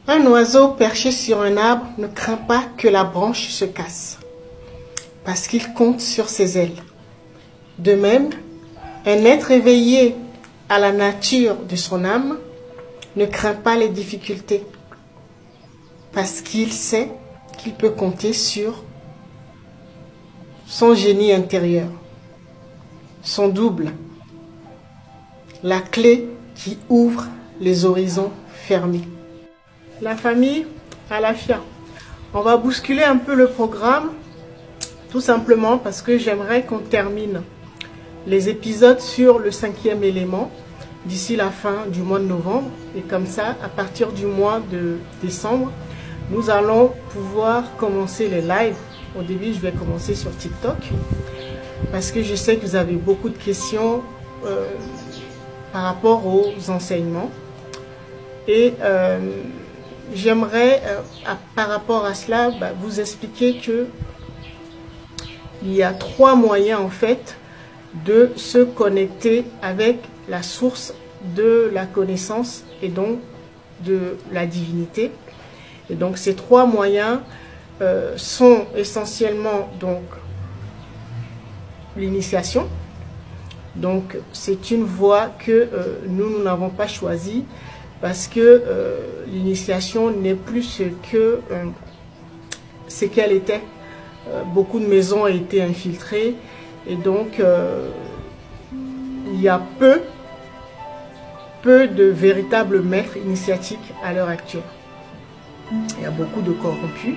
Un oiseau perché sur un arbre ne craint pas que la branche se casse, parce qu'il compte sur ses ailes. De même, un être éveillé à la nature de son âme ne craint pas les difficultés, parce qu'il sait qu'il peut compter sur son génie intérieur, son double, la clé qui ouvre les horizons fermés. La famille Alafia. On va bousculer un peu le programme, tout simplement parce que j'aimerais qu'on termine les épisodes sur le 5e élément d'ici la fin du mois de novembre. Et comme ça, à partir du mois de décembre, nous allons pouvoir commencer les lives. Au début, je vais commencer sur TikTok parce que je sais que vous avez beaucoup de questions par rapport aux enseignements. Et j'aimerais, par rapport à cela, vous expliquer que il y a 3 moyens en fait de se connecter avec la source de la connaissance et donc de la divinité. Et donc ces 3 moyens sont essentiellement donc l'initiation. Donc c'est une voie que nous n'avons pas choisie parce que l'initiation n'est plus ce qu'elle était. Beaucoup de maisons ont été infiltrées et donc il y a peu de véritables maîtres initiatiques à l'heure actuelle. Il y a beaucoup de corrompus.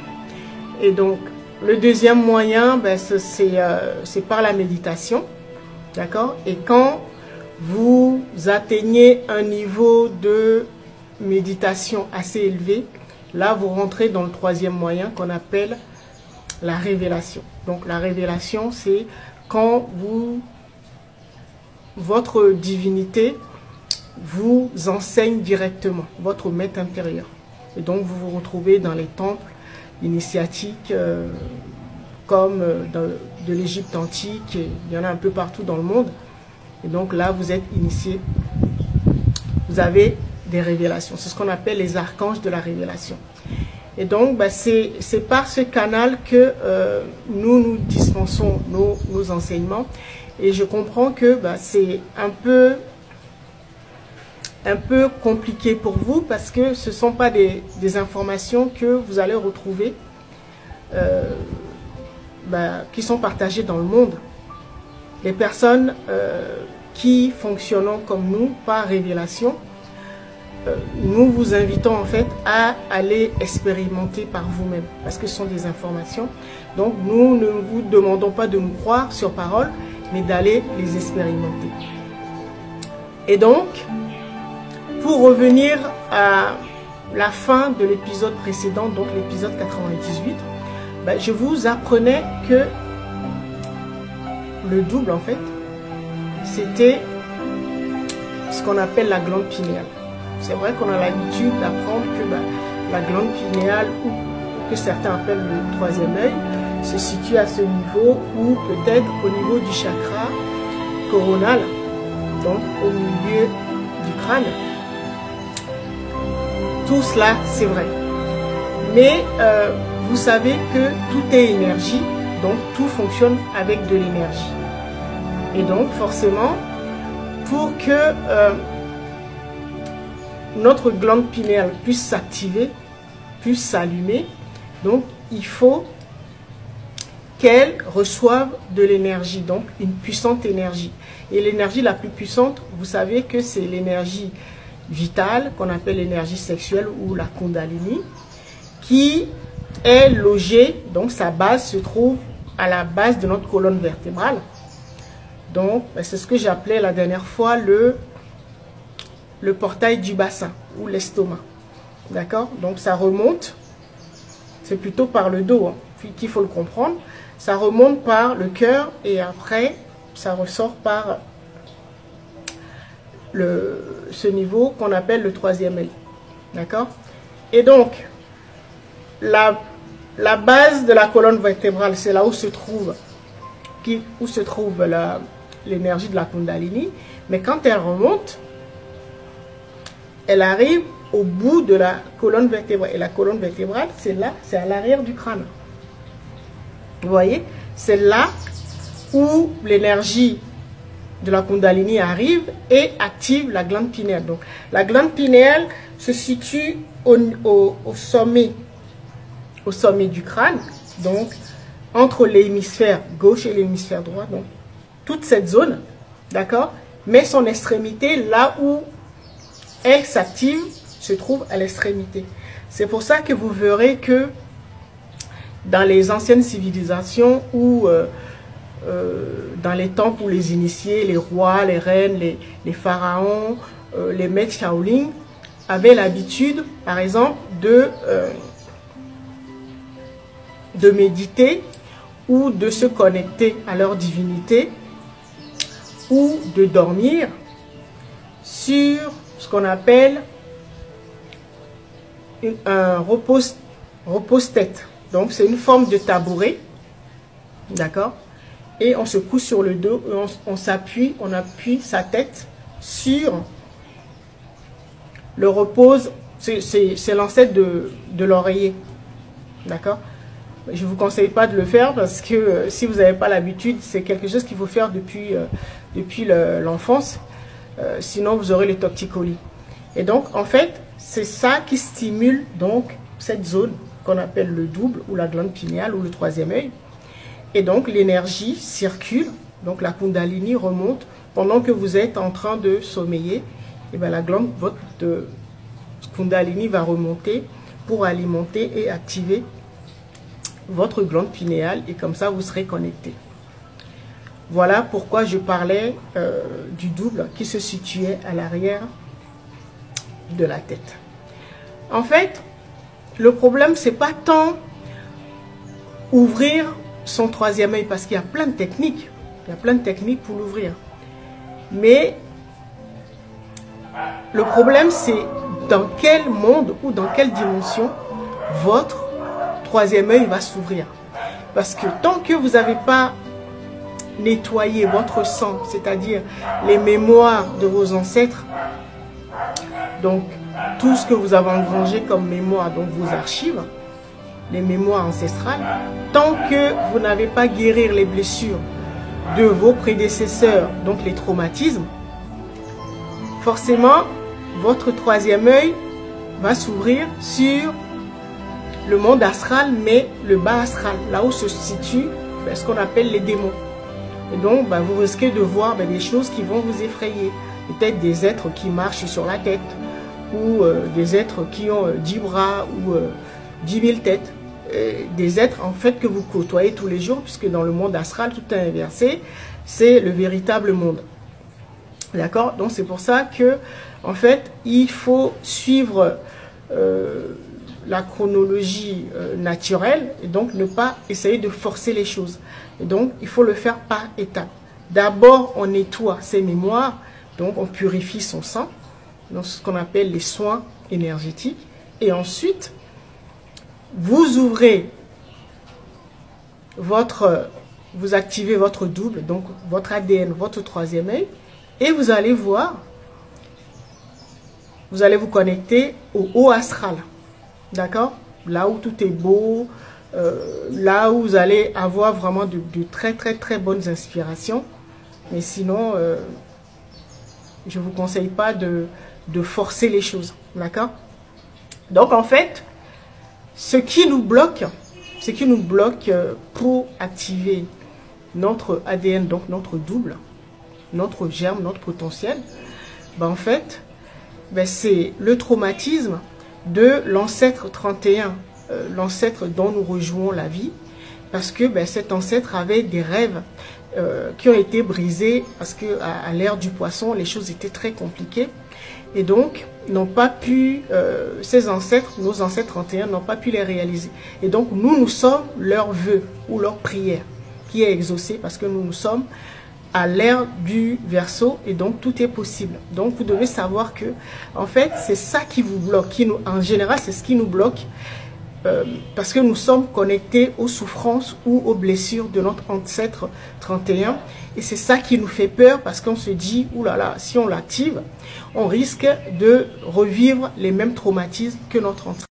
Et donc, le deuxième moyen, c'est par la méditation. D'accord? Et quand vous atteignez un niveau de méditation assez élevé, là, vous rentrez dans le 3e moyen qu'on appelle la révélation. Donc, la révélation, c'est quand votre divinité vous enseigne directement, votre maître intérieur. Et donc, vous vous retrouvez dans les temples initiatiques comme de l'Égypte antique. Il y en a un peu partout dans le monde. Et donc là, vous êtes initié. Vous avez des révélations. C'est ce qu'on appelle les archanges de la révélation. Et donc, c'est par ce canal que nous dispensons nos enseignements. Et je comprends que c'est un peu compliqué pour vous parce que ce ne sont pas des informations que vous allez retrouver qui sont partagées dans le monde. Les personnes qui fonctionnent comme nous par révélation, nous vous invitons en fait à aller expérimenter par vous-même parce que ce sont des informations. Donc nous ne vous demandons pas de nous croire sur parole, mais d'aller les expérimenter. Et donc, pour revenir à la fin de l'épisode précédent, donc l'épisode 98, je vous apprenais que le double, en fait, c'était ce qu'on appelle la glande pinéale. C'est vrai qu'on a l'habitude d'apprendre que la glande pinéale, ou que certains appellent le 3e œil, se situe à ce niveau ou peut-être au niveau du chakra coronal, donc au milieu du crâne. Tout cela, c'est vrai. Mais vous savez que tout est énergie, donc tout fonctionne avec de l'énergie. Et donc, forcément, pour que notre glande pinéale puisse s'activer, puisse s'allumer, donc il faut qu'elle reçoive de l'énergie, donc une puissante énergie. Et l'énergie la plus puissante, vous savez que c'est l'énergie vitale, qu'on appelle l'énergie sexuelle ou la Kundalini, qui est logée, donc sa base se trouve à la base de notre colonne vertébrale. Donc, c'est ce que j'appelais la dernière fois le portail du bassin ou l'estomac. D'accord? Donc, ça remonte, c'est plutôt par le dos, hein, qu'il faut le comprendre. Ça remonte par le cœur et après, ça ressort par ce niveau qu'on appelle le 3e œil. D'accord? Et donc, la base de la colonne vertébrale, c'est là où se trouve l'énergie de la Kundalini. Mais quand elle remonte, elle arrive au bout de la colonne vertébrale. Et la colonne vertébrale, c'est là, c'est à l'arrière du crâne. Vous voyez, c'est là où l'énergie de la Kundalini arrive et active la glande pinéale. Donc, la glande pinéale se situe au sommet du crâne, donc entre l'hémisphère gauche et l'hémisphère droit, donc toute cette zone, d'accord, mais son extrémité, là où elle s'active, se trouve à l'extrémité. C'est pour ça que vous verrez que dans les anciennes civilisations ou dans les temples où les initiés, les rois, les reines, les pharaons, les maîtres Shaolin avaient l'habitude, par exemple, de méditer ou de se connecter à leur divinité ou de dormir sur ce qu'on appelle un repose-tête. Donc, c'est une forme de tabouret, d'accord? Et on se couche sur le dos et on appuie sa tête sur le repose, c'est l'ancêtre de l'oreiller, d'accord? Je ne vous conseille pas de le faire parce que si vous n'avez pas l'habitude, c'est quelque chose qu'il faut faire depuis l'enfance, sinon vous aurez les torticolis. Et donc, en fait, c'est ça qui stimule donc cette zone qu'on appelle le double ou la glande pinéale ou le troisième œil. Et donc, l'énergie circule, donc la Kundalini remonte pendant que vous êtes en train de sommeiller. Et bien, la glande, votre Kundalini va remonter pour alimenter et activer votre glande pinéale et comme ça, vous serez connecté. Voilà pourquoi je parlais du double qui se situait à l'arrière de la tête. En fait, le problème, c'est pas tant ouvrir son troisième œil parce qu'il y a plein de techniques. Il y a plein de techniques pour l'ouvrir. Mais le problème, c'est dans quel monde ou dans quelle dimension votre troisième œil va s'ouvrir. Parce que tant que vous n'avez pas nettoyé votre sang, c'est-à-dire les mémoires de vos ancêtres, donc tout ce que vous avez engrangé comme mémoire, donc vos archives, les mémoires ancestrales, tant que vous n'avez pas guéri les blessures de vos prédécesseurs, donc les traumatismes, forcément, votre troisième œil va s'ouvrir sur le monde astral, mais le bas astral, là où se situe ce qu'on appelle les démons. Et donc, vous risquez de voir des choses qui vont vous effrayer. Peut-être des êtres qui marchent sur la tête, ou des êtres qui ont 10 bras, ou 10 000 têtes. Des êtres, en fait, que vous côtoyez tous les jours, puisque dans le monde astral, tout est inversé. C'est le véritable monde. D'accord? Donc, c'est pour ça que, en fait, il faut suivre la chronologie naturelle et donc ne pas essayer de forcer les choses. Et donc, il faut le faire par étapes. D'abord, on nettoie ses mémoires, donc on purifie son sang, donc ce qu'on appelle les soins énergétiques. Et ensuite, vous ouvrez vous activez votre double, donc votre ADN, votre troisième œil, et vous allez voir, vous allez vous connecter au haut astral. D'accord? Là où tout est beau, là où vous allez avoir vraiment de très très très bonnes inspirations. Mais sinon, je ne vous conseille pas de forcer les choses. D'accord? Donc en fait, ce qui nous bloque pour activer notre ADN, donc notre double, notre germe, notre potentiel, en fait, c'est le traumatisme de l'ancêtre 31, l'ancêtre dont nous rejouons la vie, parce que cet ancêtre avait des rêves qui ont été brisés, parce que à l'ère du poisson, les choses étaient très compliquées, et donc n'ont pas pu, ces ancêtres, nos ancêtres 31, n'ont pas pu les réaliser. Et donc nous sommes leur vœu ou leur prière qui est exaucée, parce que nous sommes à l'ère du Verseau et donc tout est possible. Donc vous devez savoir que en fait c'est ça qui vous bloque, en général c'est ce qui nous bloque parce que nous sommes connectés aux souffrances ou aux blessures de notre ancêtre 31. Et c'est ça qui nous fait peur, parce qu'on se dit, oulala, si on l'active, on risque de revivre les mêmes traumatismes que notre ancêtre.